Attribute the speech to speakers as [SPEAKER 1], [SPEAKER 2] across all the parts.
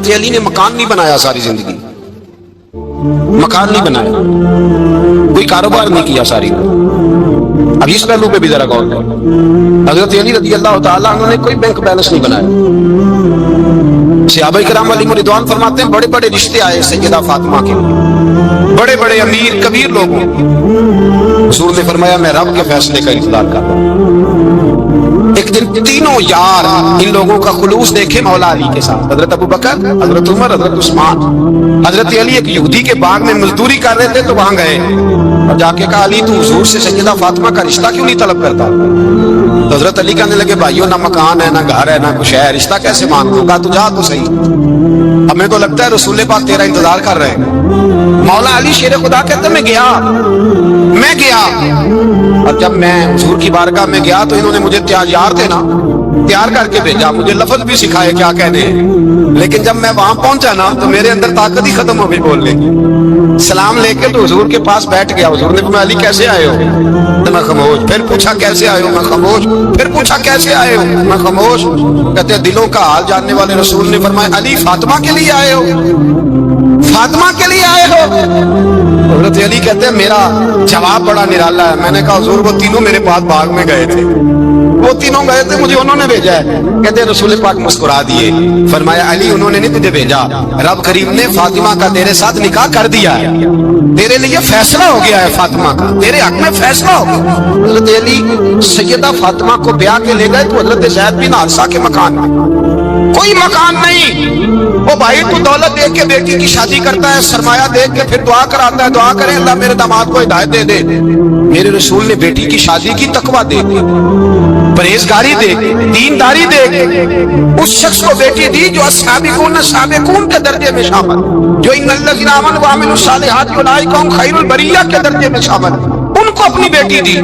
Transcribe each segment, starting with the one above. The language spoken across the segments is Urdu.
[SPEAKER 1] حضرت علی نے مکان نہیں بنایا ساری زندگی، مکان نہیں بنایا، کوئی کاروبار نہیں کیا ساری۔ اب اس پہلو پہ بھی ذرا غور کریں، حضرت علی رضی اللہ تعالیٰ عنہ نے کوئی بینک بیلنس نہیں بنایا۔ صحابہ کرام علیہم رضوان فرماتے ہیں بڑے بڑے رشتے آئے سیدہ فاطمہ کے، بڑے بڑے امیر کبیر لوگوں، حضور نے فرمایا میں رب کے فیصلے کا انتظار کر رہا ہوں۔ ایک دن تینوں یار ان لوگوں کا خلوص دیکھے مولا علی کے ساتھ، حضرت ابو بکر، حضرت عمر، حضرت عثمان۔ حضرت علی ایک یہودی کے باغ میں مزدوری کر رہے تھے تو وہاں گئے اور جا کے کہا علی تو حضور سے سیدہ فاطمہ کا رشتہ کیوں نہیں طلب کرتا؟ تو حضرت علی کہنے لگے بھائیوں نہ مکان ہے نہ گھر ہے نہ کچھ ہے، رشتہ کیسے مانگوں گا؟ تو جا تو صحیح، ہمیں تو لگتا ہے رسول پاک تیرا انتظار کر رہے ہیں۔ مولا علی شیر خدا کہتے میں گیا اور جب میں حضور کی بارگاہ میں گیا تو انہوں نے مجھے یار تھے نا تیار کر کے بھیجا، مجھے لفظ بھی سکھائے کیا کہنے ہیں، لیکن جب میں وہاں پہنچا نا تو میرے اندر طاقت ہی ختم ہو گئی بولنے کی۔ سلام لے کے تو حضور کے پاس بیٹھ گیا، حضور نے کہا علی کیسے آئے ہو؟ تو میں خاموش، پھر پوچھا کیسے آئے ہو؟ میں خاموش، پھر پوچھا کیسے آئے ہو؟ میں خاموش۔ کہتے ہیں دلوں کا حال جاننے والے رسول نے فرمایا علی فاطمہ کے لیے آئے ہو؟ فاطمہ کے لیے آئے ہو؟ حضرت علی کہتے ہیں میرا جواب بڑا نرالا ہے، میں نے کہا حضور وہ تینوں میرے پاس باغ میں گئے تھے، وہ تینوں گئے تھے، مجھے انہوں نے بھیجا ہے۔ کہتے ہیں رسول پاک مسکرا دیے، فرمایا علی انہوں نے نہیں تجھے بھیجا، رب کریم نے فاطمہ کا تیرے ساتھ نکاح کر دیا ہے، تیرے لیے فیصلہ ہو گیا ہے، فاطمہ کا تیرے حق میں فیصلہ ہو گیا۔ حضرت علی سیدہ فاطمہ کو بیاہ کے لے گئے تو حضرت زید بن حارثہ کے مکان میں، کوئی مکان نہیں۔ وہ بھائی تو دولت دیکھ کے بیٹی کی شادی کرتا ہے، سرمایہ دیکھ کے پھر دعا کراتا ہے، دعا کرے اللہ میرے داماد کو ہدایت دے دے۔ میرے رسول نے بیٹی کی شادی کی تقویٰ دے دی، پرہیزگاری دے دی، دینداری دے دی، اس شخص کو بیٹی دی جو السابقون السابقون کے درجے میں شامل، جو ان الذین آمنوا وعملوا الصالحات اولئک هم خیر البریہ کے درجے میں شامل، ان کو اپنی بیٹی دی۔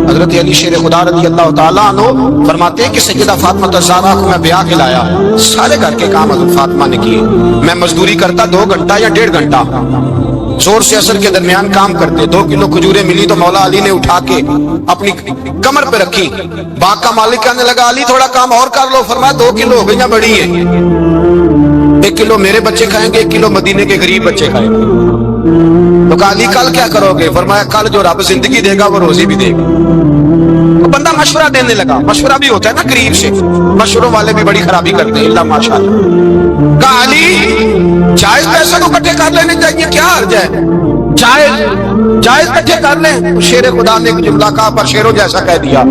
[SPEAKER 1] حضرت علی شیر خدا رضی اللہ تعالیٰ عنہ فرماتے ہیں کہ سیدہ فاطمہ الزہرا کو میں بیاہ کے لایا، سارے گھر کے کام حضرت فاطمہ نے کیے، میں مزدوری کرتا 2 گھنٹہ یا 1.5 گھنٹہ، زور سے اثر کے درمیان کام کرتے، 2 کلو کھجوریں ملی تو مولا علی نے اٹھا کے اپنی کمر پہ رکھی، باغ کا مالک کہنے لگا علی تھوڑا کام اور کر لو، فرمایا 2 کلو ہو گئی یا بڑی ہے، 1 کلو میرے بچے کھائیں گے، 1 کلو مدینے کے غریب بچے کھائیں گے۔ تو کہا علی کل کیا کرو گے؟ فرمایا کل جو رب زندگی دے گا وہ روزی بھی دے گا۔ تو بندہ مشورہ دینے لگا، مشورہ بھی ہوتا ہے نا قریب سے، مشوروں والے بھی بڑی خرابی کرتے ہیں اللہ ماشاءاللہ۔ کہا علی جائز پیسے تو اکٹھے کر لینے چاہیے، کیا حرج ہے، جائز اکٹھے کر لیں۔ شیر خدا نے ایک جملہ کہا پر شیروں جیسا کہہ دیا۔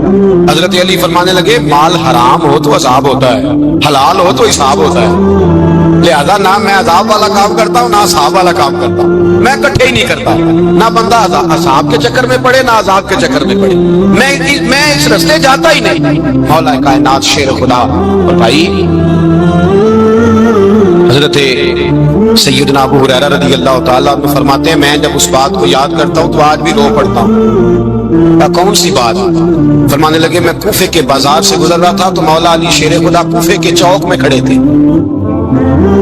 [SPEAKER 1] حضرت علی فرمانے لگے مال حرام ہو تو عذاب ہوتا ہے، حلال ہو تو حساب ہوتا ہے، لہذا نہ میں عذاب والا کام کرتا ہوں نہ عذاب والا کام کرتا ہوں، میں اکٹھے ہی نہیں کرتا، نہ بندہ عذاب کے چکر میں پڑے نہ عذاب کے چکر میں پڑے، میں اس رستے جاتا ہی نہیں۔ مولا کائنات شیر خدا اور بھائی حضرت سیدنا ابو ہریرہ رضی اللہ تعالیٰ عنہ فرماتے ہیں میں جب اس بات کو یاد کرتا ہوں تو آج بھی رو پڑتا ہوں۔ کون سی بات؟ فرمانے لگے میں کوفے کے بازار سے گزر رہا تھا تو مولا علی شیر خدا کوفے کے چوک میں کھڑے تھے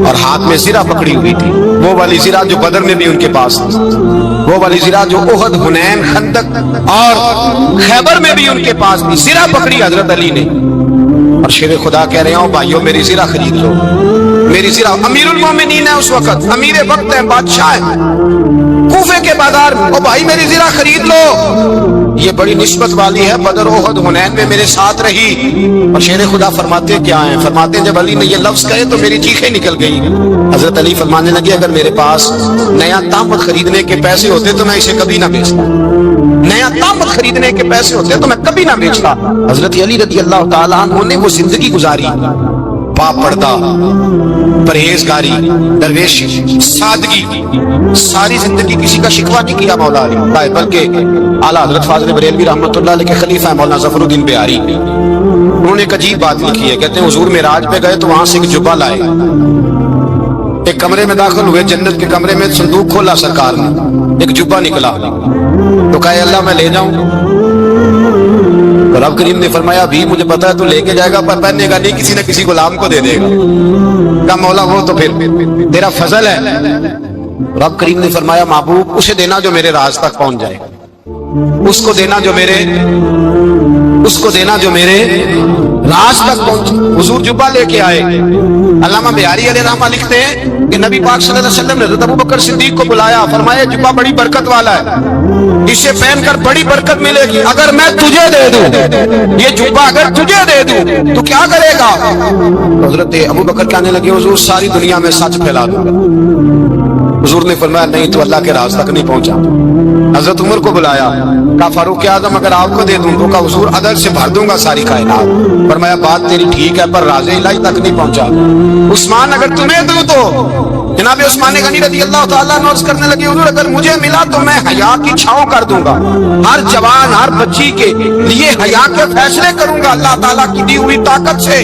[SPEAKER 1] اور ہاتھ میں زرہ پکڑی ہوئی تھی، وہ والی زرہ جو بدر میں بھی ان کے پاس تھی، وہ والی زرہ جو احد، حنین، خندق اور خیبر میں بھی ان کے پاس تھی، زرہ پکڑی حضرت علی نے اور شیر خدا کہہ رہے ہوں بھائیوں میری زرہ خرید لو، میری زرہ، امیر المومنین ہے اس وقت، امیر وقت ہے، بادشاہ ہے کوفے کے بازار میں، او بھائی میری زرہ خرید لو، یہ بڑی نسبت والی ہے، بدر احد حنین میں میرے ساتھ رہی۔ اور شیر خدا فرماتے کیا ہیں؟ فرماتے ہیں جب علی نے یہ لفظ کہے تو میری چیخیں نکل گئی۔ حضرت علی فرمانے لگے اگر میرے پاس نیا طامت خریدنے کے پیسے ہوتے تو میں اسے کبھی نہ بیچتا، نیا طامت خریدنے کے پیسے ہوتے تو میں کبھی نہ بیچتا۔ حضرت علی رضی اللہ تعالیٰ عنہ نے وہ زندگی گزاری، پاک پردہ، پرہیزگاری، درویشی، سادگی، ساری زندگی کسی کا شکوہ نہیں کیا مولا علی، بلکہ اعلیٰ حضرت فاضل بریلوی رحمۃ اللہ علیہ کے خلیفہ ہیں مولانا ظفر الدین بہاری، انہوں نے ایک عجیب بات لکھی ہے، کہتے ہیں حضور معراج پہ گئے تو وہاں سے ایک جبہ لائے، ایک کمرے میں داخل ہوئے، جنت کے کمرے میں صندوق کھولا سرکار نے، ایک جبہ نکلا تو کہا اللہ میں لے جاؤں؟ رب کریم نے فرمایا ابھی مجھے پتا ہے تو لے کے جائے گا پر پہننے گا نہیں، کسی نہ کسی غلام کو دے دے گا۔ کہا مولا وہ تو پھر تیرا فضل ہے۔ رب کریم نے فرمایا محبوب اسے دینا جو میرے راز تک پہنچ جائے، اس کو دینا جو میرے اس کو دینا جو میرے راز تک پہنچے. حضور جبہ لے کے آئے. علامہ بہاری علیہ رحمہ لکھتے ہیں کہ نبی پاک صلی اللہ علیہ وسلم نے حضرت ابوبکر صدیق کو بلایا, فرمایا جبہ بڑی برکت والا ہے, اسے پہن کر بڑی برکت ملے گی. اگر میں تجھے دے دوں, یہ جبہ اگر تجھے دے دوں تو کیا کرے گا؟ حضرت ابوبکر کہنے لگے حضور ساری دنیا میں سچ پھیلا دوں. حضور نے فرمایا نہیں, تو اللہ کے راز تک نہیں پہنچا. حضرت عمر کو بلایا, کہا فاروق اعظم اگر آپ کو دے دوں تو کہا حضور عدل سے بھر دوں گا ساری کائنات. فرمایا بات تیری ٹھیک ہے پر راز الہی تک نہیں پہنچا. عثمان اگر تمہیں دوں تو جناب عثمان غنی رضی اللہ تعالیٰ عنہ عرض کرنے لگے حضور اگر مجھے ملا تو میں حیا کی چھاؤں کر دوں گا, ہر جوان ہر بچی کے لیے حیا کے فیصلے کروں گا اللہ تعالیٰ کی دی ہوئی طاقت سے.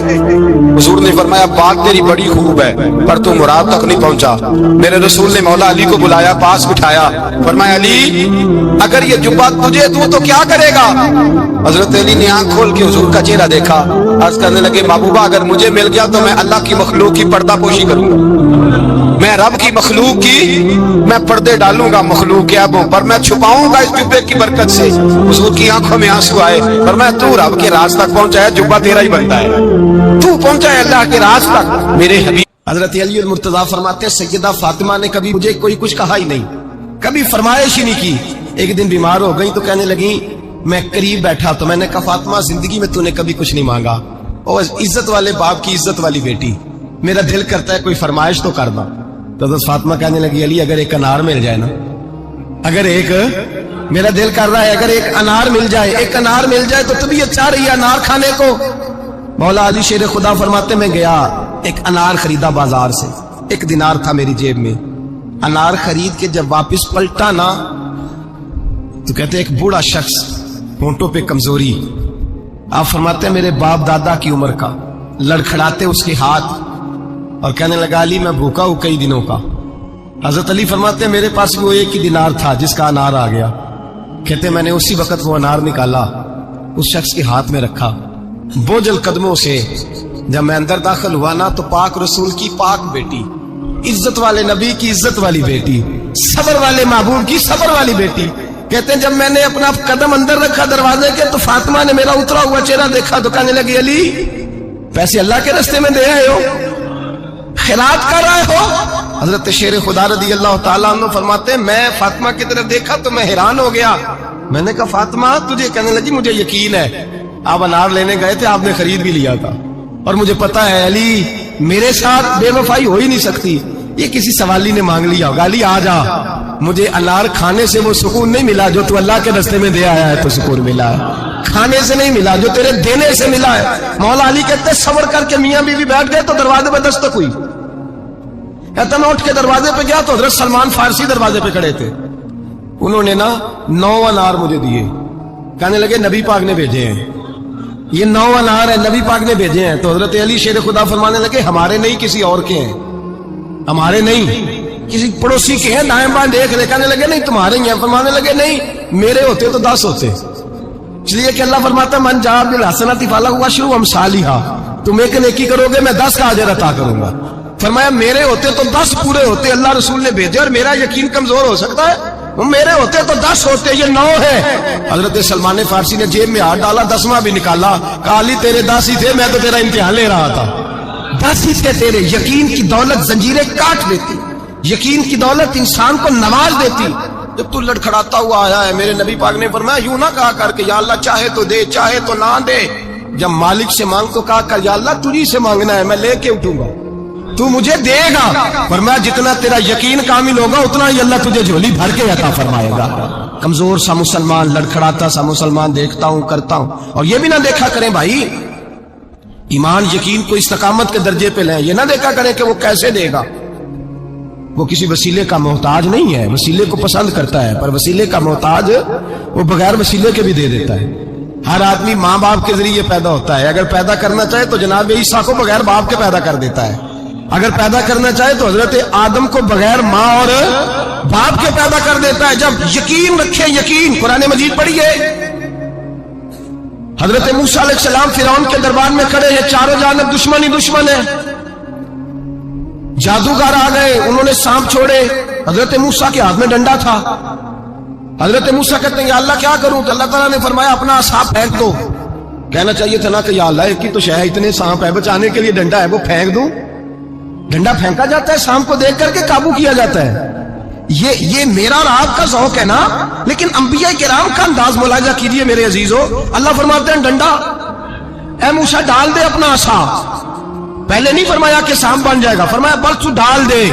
[SPEAKER 1] حضور نے فرمایا بات تیری بڑی خوب ہے پر تو مراد تک نہیں پہنچا. میرے رسول نے مولا علی کو بلایا, پاس بٹھایا, فرمایا علی اگر یہ جبہ تجھے دوں تو کیا کرے گا؟ حضرت علی نے آنکھ کھول کے حضور کا چہرہ دیکھا, عرض کرنے لگے محبوبہ اگر مجھے مل گیا تو میں اللہ کی مخلوق کی پردہ پوشی کروں گا, میں رب کی مخلوق کی میں پردے ڈالوں گا مخلوق کے عیبوں پر, میں چھپاؤں گا اس جبے کی برکت سے. حضور کی آنکھوں میں آنسو آئے, فرمایا تو رب کے راز تک پہنچا ہے, جبہ تیرا ہی بنتا ہے, تو پہنچا ہے اللہ کے راز تک میرے حبیب.
[SPEAKER 2] حضرت علی المرتضیٰ فرماتے ہیں سیدہ فاطمہ نے کبھی مجھے کوئی کچھ کہا ہی نہیں, کبھی فرمائش ہی نہیں کی. ایک دن بیمار ہو گئی تو کہنے لگی, میں قریب بیٹھا تو میں نے کہا فاطمہ زندگی میں تو نے کبھی کچھ نہیں مانگا, اور عزت والے باپ کی عزت والی بیٹی, میرا دل کرتا ہے کوئی فرمائش تو کر دو. تو حضرت فاطمہ کہنے لگی علی اگر ایک انار مل جائے نا, اگر ایک میرا دل کر رہا ہے اگر ایک انار مل جائے, ایک انار مل جائے تو طبیعت چاہ رہی ہے انار کھانے کو. مولا علی شیر خدا فرماتے میں گیا ایک انار خریدا بازار سے, 1 دینار تھا میری جیب میں. انار خرید کے جب واپس پلٹا نا تو کہتے ایک بوڑھا شخص, ہونٹوں پہ کمزوری, آپ فرماتے ہیں میرے باپ دادا کی عمر کا, لڑکھڑاتے اس کے ہاتھ اور کہنے لگا علی میں بھوکا ہوں کئی دنوں کا. حضرت علی فرماتے ہیں میرے پاس وہ 1 ہی دینار تھا جس کا انار آ گیا. کہتے میں نے اسی وقت وہ انار نکالا, اس شخص کے ہاتھ میں رکھا, بوجھل قدموں سے جب میں اندر داخل ہوا نا تو پاک رسول کی پاک بیٹی, عزت والے نبی کی عزت والی بیٹی, صبر والے محبوب کی صبر والی بیٹی. کہتے ہیں جب میں نے اپنا قدم اندر رکھا دروازے کے تو فاطمہ نے میرا اترا ہوا چہرہ دیکھا تو کہنے لگی علی پیسے اللہ کے راستے میں دے رہے ہو, خیرات کر رہے ہو؟ حضرت شیر خدا رضی اللہ تعالیٰ عنہ فرماتے ہیں میں فاطمہ کی طرف دیکھا تو میں حیران ہو گیا. میں نے کہا فاطمہ تجھے؟ کہنے لگی مجھے یقین ہے آپ انار لینے گئے تھے, آپ نے خرید بھی لیا تھا, اور مجھے پتا ہے علی میرے ساتھ بے وفائی ہو ہی نہیں سکتی, یہ کسی سوالی نے مانگ لیا ہوگا. علی آ جا, مجھے انار کھانے سے وہ سکون نہیں ملا جو تو اللہ کے راستے میں دے آیا ہے تو سکون ملا ہے, کھانے سے نہیں ملا جو تیرے دینے سے ملا ہے. مولا علی کہتے صبر کر کے میاں بیوی بیٹھ گئے تو دروازے پہ دستک ہوئی. کہتا میں اٹھ کے دروازے پہ گیا تو حضرت سلمان فارسی دروازے پہ کھڑے تھے. انہوں نے نا 9 انار مجھے دیے, کہنے لگے نبی پاک نے بھیجے ہیں, یہ 9 انار ہے نبی پاک نے بھیجے ہیں. تو حضرت علی شیر خدا فرمانے لگے ہمارے نہیں کسی اور کے ہیں, ہمارے نہیں کسی پڑوسی کے ہیں, دائیں بائیں دیکھ رہے. کہنے لگے نہیں تمہارے ہی ہیں. فرمانے لگے نہیں میرے ہوتے تو 10 ہوتے, اس لیے کہ اللہ فرماتا ہے من جاء بالحسنۃ فلہ عشر امثالھا, تم ایک نیکی کرو گے میں 10 کا اجر عطا کروں گا. فرمایا میرے ہوتے تو 10 پورے ہوتے, اللہ رسول نے بھیجے, اور میرا یقین کمزور ہو سکتا ہے, میرے ہوتے تو 10 ہوتے, یہ 9 ہے. حضرت سلمان فارسی نے جیب میں ہاتھ ڈالا, 10واں بھی نکالا, کہا علی تیرے 10 ہی تھے, میں تو تیرا امتحان لے رہا تھا. 10 ہی تھے تیرے. یقین کی دولت زنجیریں کاٹ دیتی, یقین کی دولت انسان کو نواز دیتی. جب تو لڑکھڑاتا ہوا آیا ہے, میرے نبی پاک نے فرمایا یوں نہ کہا کر کے یا اللہ چاہے تو دے چاہے تو نہ دے, جب مالک سے مانگ تو کہا کر یا اللہ تجھی سے مانگنا ہے, میں لے کے اٹھوں گا, تو مجھے دے گا. فرمایا جتنا تیرا یقین کامل ہوگا اتنا ہی اللہ تجھے جھولی بھر کے عطا فرمائے گا. کمزور سا مسلمان, لڑکھڑاتا سا مسلمان دیکھتا ہوں کرتا ہوں. اور یہ بھی نہ دیکھا کریں بھائی, ایمان یقین کو استقامت کے درجے پہ لیں, یہ نہ دیکھا کریں کہ وہ کیسے دے گا. وہ کسی وسیلے کا محتاج نہیں ہے, وسیلے کو پسند کرتا ہے, پر وسیلے کا محتاج وہ بغیر وسیلے کے بھی دے دیتا ہے. ہر آدمی ماں باپ کے ذریعے پیدا ہوتا ہے, اگر پیدا کرنا چاہے تو جناب عیسیٰ کو بغیر باپ کے پیدا کر دیتا ہے, اگر پیدا کرنا چاہے تو حضرت آدم کو بغیر ماں اور باپ کے پیدا کر دیتا ہے. جب یقین رکھیں, یقین قرآن مجید پڑھیے, حضرت موسیٰ علیہ السلام فرعون کے دربار میں کھڑے ہیں, چاروں جانب دشمن ہی دشمن ہے. جادوگر آ گئے, انہوں نے سانپ چھوڑے, حضرت موسیٰ کے ہاتھ میں ڈنڈا تھا. حضرت موسیٰ کہتے ہیں یا اللہ کیا کروں, تو اللہ تعالیٰ نے فرمایا اپنا عصا پھینک دو. کہنا چاہیے تھا نا کہ یا اللہ ایک ہی تو شہ اتنے سانپ ہے, بچانے کے لیے ڈنڈا ہے وہ پھینک دوں. ڈنڈا پھینکا جاتا ہے, سانپ کو دیکھ کر کے قابو کیا جاتا ہے. یہ میرا اور آپ کا ذوق ہے نا, لیکن انبیاء کرام کا انداز ملاحظہ کیجئے میرے عزیزو. اللہ فرماتے ہیں ڈنڈا, اے موسیٰ ڈال دے اپنا عصا. پہلے نہیں فرمایا کہ سانپ بن جائے گا, فرمایا بس تو ڈال دے.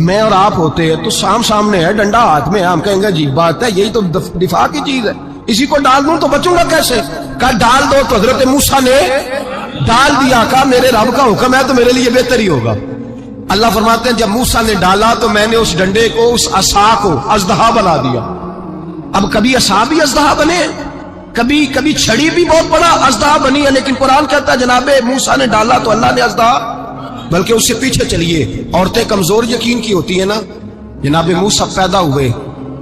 [SPEAKER 2] میں اور آپ ہوتے ہیں تو سانپ سامنے ہے, ڈنڈا ہاتھ میں ہے, ہم کہیں گے عجیب بات ہے, یہی تو دفاع کی چیز ہے, اسی کو ڈال دوں تو بچوں گا کیسے؟ کہا ڈال دو. تو حضرت موسیٰ نے ڈال دیا. کہا میرے رب کا حکم ہے تو میرے لیے بہتر ہی ہوگا. اللہ فرماتے ہیں جب موسیٰ نے ڈالا تو میں نے اس ڈنڈے کو, اس عصا کو اژدہا بنا دیا. اب کبھی عصا بھی اژدہا بنے, کبھی چھڑی بھی بہت بڑا اژدہا بنی ہے, لیکن قرآن کہتا ہے جناب موسیٰ نے ڈالا تو اللہ نے اژدہا. بلکہ اس سے پیچھے چلیے, عورتیں کمزور یقین کی ہوتی ہیں نا. جناب موسیٰ پیدا ہوئے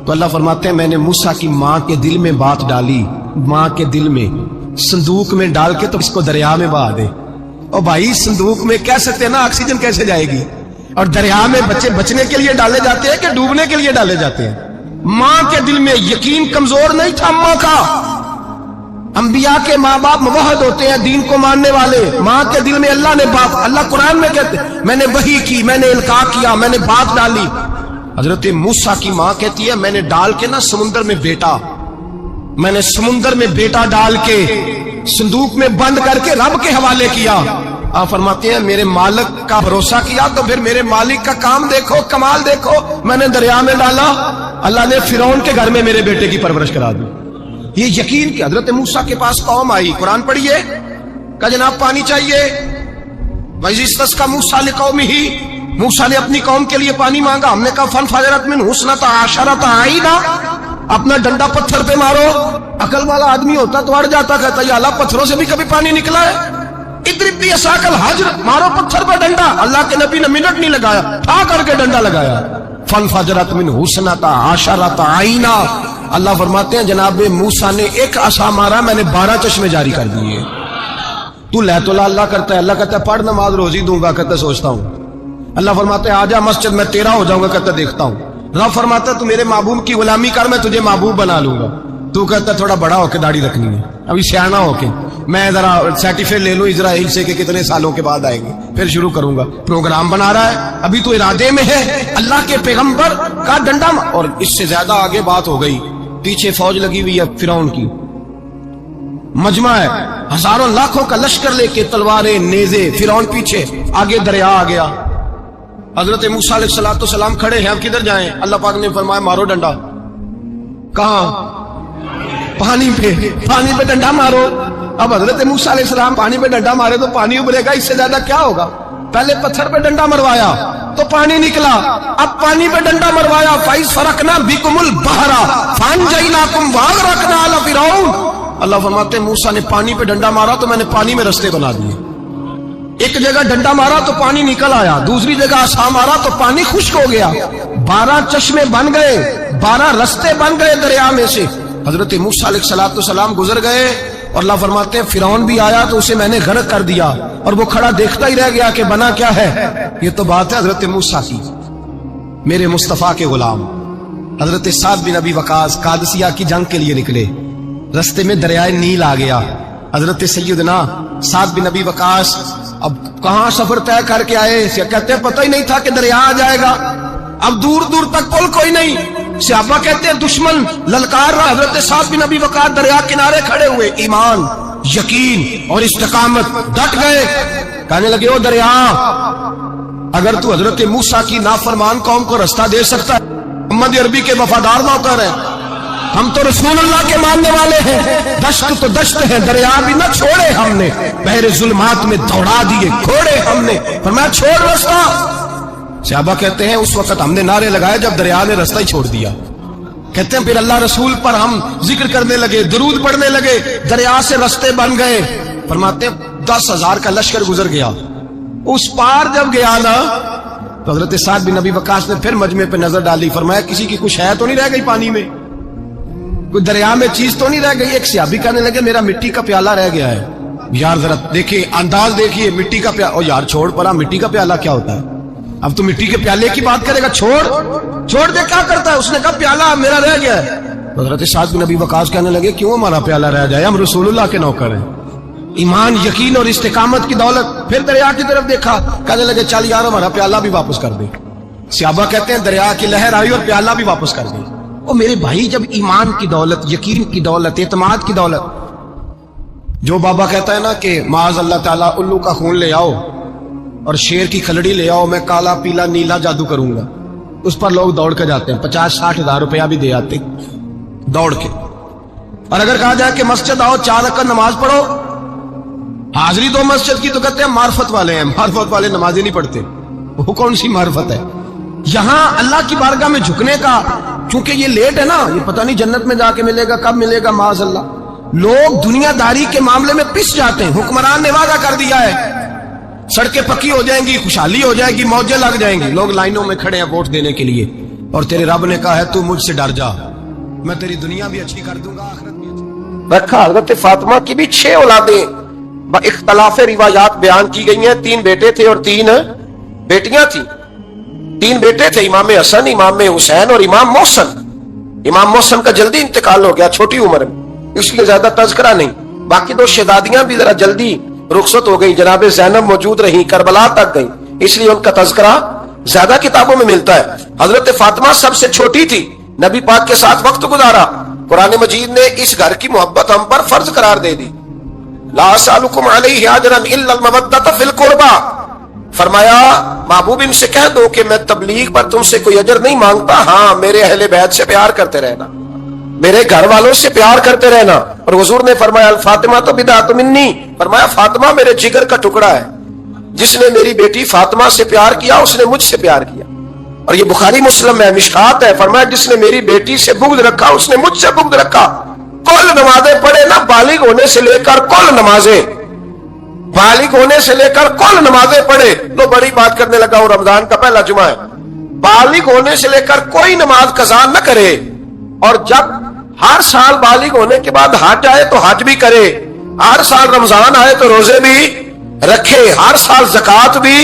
[SPEAKER 2] تو اللہ فرماتے ہیں میں نے موسیٰ کی ماں کے دل میں بات ڈالی, ماں کے دل میں صندوق میں ڈال کے تو اس کو دریا میں بہا دے. اور بھائی صندوق میں کہہ سکتے ہیں نا آکسیجن کیسے جائے گی, اور دریا میں بچے بچنے کے لیے ڈالے جاتے ہیں کہ ڈوبنے کے لیے ڈالے جاتے ہیں. ماں کے دل میں یقین کمزور نہیں تھا ماں کا. انبیاء کے ماں باپ موحد ہوتے ہیں, دین کو ماننے والے. ماں کے دل میں اللہ نے بات, اللہ قرآن میں کہتے میں نے وحی کی, میں نے القاء کیا, میں نے بات ڈالی. حضرت موسیٰ کی ماں کہتی ہے میں نے ڈال کے نا سمندر میں بیٹا, میں نے سمندر میں بیٹا ڈال کے صندوق میں بند کر کے رب کے حوالے کیا. آپ فرماتے ہیں میرے مالک کا بھروسہ کیا تو پھر میرے مالک کا کام دیکھو, کمال دیکھو. میں نے دریا میں ڈالا, اللہ نے فرعون کے گھر میں میرے بیٹے کی پرورش کرا دی. یہ یقین کہ حضرت موسیٰ کے پاس قوم آئی, قرآن پڑھیے, کہ جناب پانی چاہیے. وَإِذِ اسْتَسْقَىٰ مُوسَىٰ لِقَوْمِهِ, موسیٰ نے اپنی قوم کے لیے پانی مانگا. ہم نے کہا فَانْفَجَرَتْ مِنْهُ اثْنَتَا عَشَرَةَ عَيْنًا, اپنا ڈنڈا پتھر پہ مارو. عقل والا آدمی ہوتا تو اڑ جاتا, کہتا یا اللہ پتھروں سے بھی کبھی پانی نکلا ہے. اضرب بعصاک الحجر, مارو پتھر پہ ڈنڈا. اللہ کے نبی نے منٹ نہیں لگایا, ٹھا کر کے ڈنڈا لگایا. فَانْفَجَرَتْ مِنْهُ اثْنَتَا عَشَرَةَ عَيْنًا. اللہ فرماتے ہیں جناب موسیٰ نے ایک عصا مارا, میں نے 12 چشمے جاری کر دیے. تو لے تو اللہ کرتا ہے, اللہ کہتا ہے پڑھ نماز روزی دوں گا, کہتا ہے سوچتا ہوں. اللہ فرماتا ہے آجا مسجد میں تیرا ہو جاؤں گا, کہتا ہے دیکھتا ہوں. رب فرماتا ہے تو میرے محبوب کی غلامی کر, میں تجھے محبوب بنا لوں گا. تو کہتا ہے تھوڑا بڑا ہو کے داڑھی رکھنی ہے, ابھی سیانا ہو کے میں ذرا سرٹیفکیٹ لے لوں اسرائیل سے کہ کتنے سالوں کے بعد آئیں گے, پھر شروع کروں گا. پروگرام بنا رہا ہے, ابھی تو ارادے میں ہے. اللہ کے پیغمبر کا ڈنڈا, اور اس سے زیادہ آگے بات ہو گئی. پیچھے فوج لگی ہوئی ہے فرعون کی, مجمع ہے, ہزاروں لاکھوں کا لشکر لے کے, تلواریں نیزے, فرعون پیچھے, آگے دریا آ گیا. حضرت موسیٰ علیہ السلام کھڑے ہیں, اب کدھر جائیں؟ اللہ پاک نے فرمایا مارو ڈنڈا. کہاں؟ پانی پہ ڈنڈا مارو. اب حضرت موسیٰ علیہ السلام پانی پہ ڈنڈا مارے تو پانی ابھرے گا, اس سے زیادہ کیا ہوگا؟ پہلے پتھر پہ ڈنڈا مروایا تو پانی نکلا, اب پانی پہ ڈنڈا مروایا. فَإِذْ فَرَقْنَا بِكُمُ الْبَحْرَ فَأَنْجَيْنَاكُمْ وَأَغْرَقْنَا آلَ فِرْعَوْنَ. اللہ فرماتے ہیں موسیٰ نے پانی پہ ڈنڈا مارا تو میں نے پانی میں رستے بنا دیے. ایک جگہ ڈنڈا مارا تو پانی نکل آیا, دوسری جگہ عصا مارا تو پانی خشک ہو گیا. 12 چشمے بن گئے, 12 رستے بن گئے دریا میں سے. حضرت موسیٰ علیہ السلام گزر گئے, اور اللہ فرماتے ہیں فرعون بھی آیا تو اسے میں نے غرق کر دیا, اور وہ کھڑا دیکھتا ہی رہ گیا کہ بنا کیا ہے. یہ تو بات ہے حضرت موسیٰ کی, میرے مصطفیٰ کے غلام. حضرت سعد بن ابی وقاص قادسیہ کی جنگ کے لیے نکلے, رستے میں دریائے نیل آ گیا. حضرت سیدنا سعد بن ابی وقاص اب کہاں سفر طے کر کے آئے, کہتے ہیں پتہ ہی نہیں تھا کہ دریا آ جائے گا. اب دور دور تک پل کوئی نہیں. صحابہ کہتے ہیں دشمن للکار رہا, حضرت سعد بن ابی وقاص دریا کنارے کھڑے ہوئے, ایمان, یقین اور استقامت, ڈٹ گئے. کہنے لگے او دریا, اگر تو حضرت موسیٰ کی نافرمان قوم کو رستہ دے سکتا ہے, محمد عربی کے وفادار نوکر ہیں, ہم تو رسول اللہ کے ماننے والے ہیں. دشت تو دشت ہے, دریا بھی نہ چھوڑے ہم نے, بحر ظلمات میں دوڑا دیے کھوڑے ہم نے. فرمایا چھوڑ رستہ. صحابہ کہتے ہیں اس وقت ہم نے نعرے لگائے جب دریا نے رستہ ہی چھوڑ دیا. کہتے ہیں پھر اللہ رسول پر ہم ذکر کرنے لگے, درود پڑھنے لگے, دریا سے رستے بن گئے. فرماتے ہیں 10,000 کا لشکر گزر گیا. اس پار جب گیا نا تو حضرت سعد بن ابی وقاص نے پھر مجمع پہ نظر ڈالی. فرمایا کسی کی کچھ ہے تو نہیں رہ گئی پانی میں, کوئی دریا میں چیز تو نہیں رہ گئی. ایک صحابی کہنے لگے میرا مٹی کا پیالہ رہ گیا ہے. یار ذرا دیکھیے انداز دیکھیے, مٹی کا پیالہ. او یار چھوڑ پرا, مٹی کا پیالہ کیا ہوتا ہے؟ اب تو مٹی کے پیالے کی بات کرے گا, چھوڑ دے, کیا کرتا ہے؟ اس نے کہا پیالہ میرا رہ گیا ہے. حضرت سعد بن ابی وقاص کہنے لگے کیوں ہمارا پیالہ رہ جائے, ہم رسول اللہ کے نوکر ہیں. ایمان, یقین اور استقامت کی دولت. پھر دریا کی طرف دیکھا, کہنے لگے چل یار ہمارا پیالہ بھی واپس کر دے. صحابہ کہتے ہیں دریا کی لہر آئی اور پیالہ بھی واپس کر دی. او میرے بھائی, جب ایمان کی دولت, یقین کی دولت, اعتماد کی دولت, جو بابا کہتا ہے نا کہ معاذ اللہ تعالیٰ الو کا خون لے آؤ اور شیر کی کھلڑی لے آؤ, میں کالا پیلا نیلا جادو کروں گا, اس پر لوگ دوڑ کے جاتے ہیں, 50-60 ہزار روپیہ بھی دے آتے دوڑ کے. اور اگر کہا جائے کہ مسجد آؤ 4 رکعت نماز پڑھو, حاضری دو مسجد کی, تو کہتے ہیں معرفت والے ہیں, معرفت والے نمازیں نہیں پڑھتے. وہ کون سی معرفت ہے؟ یہاں اللہ کی بارگاہ میں جھکنے کا, چونکہ یہ لیٹ ہے نا, یہ پتہ نہیں جنت میں جا کے ملے گا, کب ملے گا, معاذ اللہ. لوگ دنیا داری کے معاملے میں پس جاتے ہیں. حکمران نے وعدہ کر دیا ہے سڑکیں پکی ہو جائیں گی, خوشحالی ہو جائے گی, موجیں لگ جائیں گی, لوگ لائنوں میں کھڑے ہیں ووٹ دینے کے لیے, اور تیرے رب نے کہا ہے تو مجھ سے ڈر جا, میں تیری دنیا بھی اچھی کر دوں گا, آخرت بھی اچھی.
[SPEAKER 3] رکھا حضرت فاطمہ کی بھی 6 اولادیں با اختلاف روایات بیان کی گئی ہیں. 3 بیٹے تھے اور 3 بیٹیاں تھیں. 3 بیٹے تھے, امام حسن, امام حسین اور امام محسن. امام محسن کا جلدی انتقال ہو گیا چھوٹی عمر میں, اس لیے زیادہ تذکرہ نہیں. باقی 2 شہزادیاں بھی ذرا جلدی رخصت ہو گئی, جناب زینب موجود رہی, کربلا تک گئی, اس لیے ان کا تذکرہ زیادہ کتابوں میں ملتا ہے. حضرت فاطمہ سب سے چھوٹی تھی, نبی پاک کے ساتھ وقت گزارا. قرآن مجید نے اس گھر کی محبت ہم پر فرض قرار دے دی. لا اسالکم علیہ اجرا الا المودۃ فی القربى, فرمایا محبوب ان سے کہہ دو کہ میں تبلیغ پر تم سے کوئی اجر نہیں مانگتا, ہاں میرے اہل بیت سے پیار کرتے رہنا, میرے گھر والوں سے پیار کرتے رہنا. اور حضور نے فرمایا الفاطمہ تو بدعۃ منی, فرمایا فاطمہ میرے جگر کا ٹکڑا ہے, جس نے میری بیٹی فاطمہ سے پیار کیا اس نے مجھ سے پیار کیا. اور یہ بخاری مسلم میں مشکات ہے, فرمایا جس نے میری بیٹی سے بغض رکھا اس نے مجھ سے بغض رکھا. کل نمازیں پڑھے نا, بالغ ہونے سے لے کر کل نمازیں, بالغ ہونے سے لے کر کل نمازیں پڑھے. لو بڑی بات کرنے لگا ہوں, رمضان کا پہلا جمعہ ہے. بالغ ہونے سے لے کر کوئی نماز قضا نہ کرے, اور جب ہر سال بالغ ہونے کے بعد حج آئے تو حج بھی کرے, ہر سال رمضان آئے تو روزے بھی رکھے, ہر سال زکوٰۃ بھی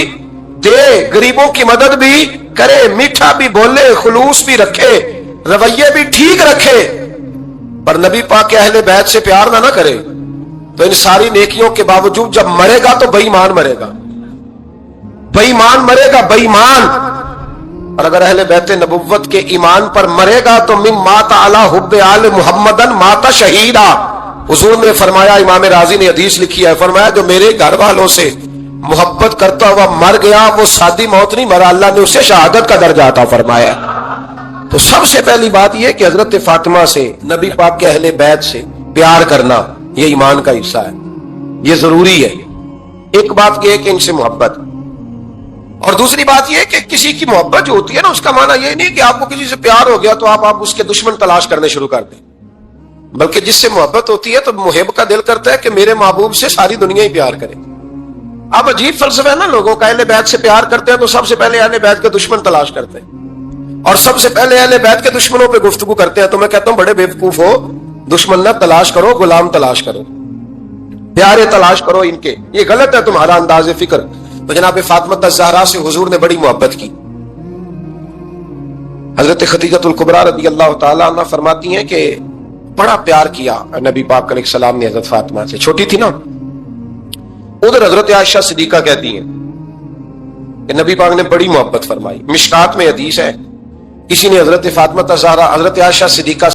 [SPEAKER 3] دے, غریبوں کی مدد بھی کرے, میٹھا بھی بولے, خلوص بھی رکھے, رویے بھی ٹھیک رکھے, پر نبی پاک کے اہل بیت سے پیار نہ کرے تو ان ساری نیکیوں کے باوجود جب مرے گا تو بے ایمان مرے گا, بے ایمان مرے گا, بے ایمان. اور اگر اہل بیت نبوت کے ایمان پر مرے گا تو من مات علی حب آل محمدن مات شہیدا. حضور نے فرمایا, امام راضی نے حدیث لکھی ہے, فرمایا جو میرے گھر والوں سے محبت کرتا ہوا مر گیا وہ سادی موت نہیں مرا, اللہ نے اسے شہادت کا درجہ عطا فرمایا. تو سب سے پہلی بات یہ کہ حضرت فاطمہ سے, نبی پاک کے اہل بیت سے پیار کرنا یہ ایمان کا حصہ ہے, یہ ضروری ہے. ایک بات یہ ہے کہ ان سے محبت, اور دوسری بات یہ کہ کسی کی محبت جو ہوتی ہے نا, اس کا معنی یہ نہیں کہ آپ کو کسی سے پیار ہو گیا تو آپ اس کے دشمن تلاش کرنے شروع کر دیں, بلکہ جس سے محبت ہوتی ہے تو محب کا دل کرتا ہے کہ میرے محبوب سے ساری دنیا ہی پیار کرے. اب عجیب فلسفہ ہے نا لوگوں کا, اہل بیت سے پیار کرتے ہیں تو سب سے پہلے اہل بیت کے دشمن تلاش کرتے ہیں, اور سب سے پہلے اہل بیت کے دشمنوں پہ گفتگو کرتے ہیں. تو میں کہتا ہوں بڑے بیوقوف ہو, دشمن نہ تلاش کرو, غلام تلاش کرو, پیارے تلاش کرو ان کے. یہ غلط ہے تمہارا انداز فکر. تو جناب فاطمہ الزہرا سے حضور نے بڑی محبت کی. حضرت خدیجہ الکبریٰ رضی اللہ تعالیٰ عنہ فرماتی ہیں کہ بڑا پیار کیا نبی پاک علیہ السلام نے حضرت فاطمہ سے, چھوٹی تھی نا. ادھر حضرت عائشہ صدیقہ کہتی ہیں کہ نبی پاک نے بڑی محبت فرمائی. مشکات میں حدیث ہے, کسی نے حضرت فاطمہ الزہرا حضرت عائشہ صدیقہ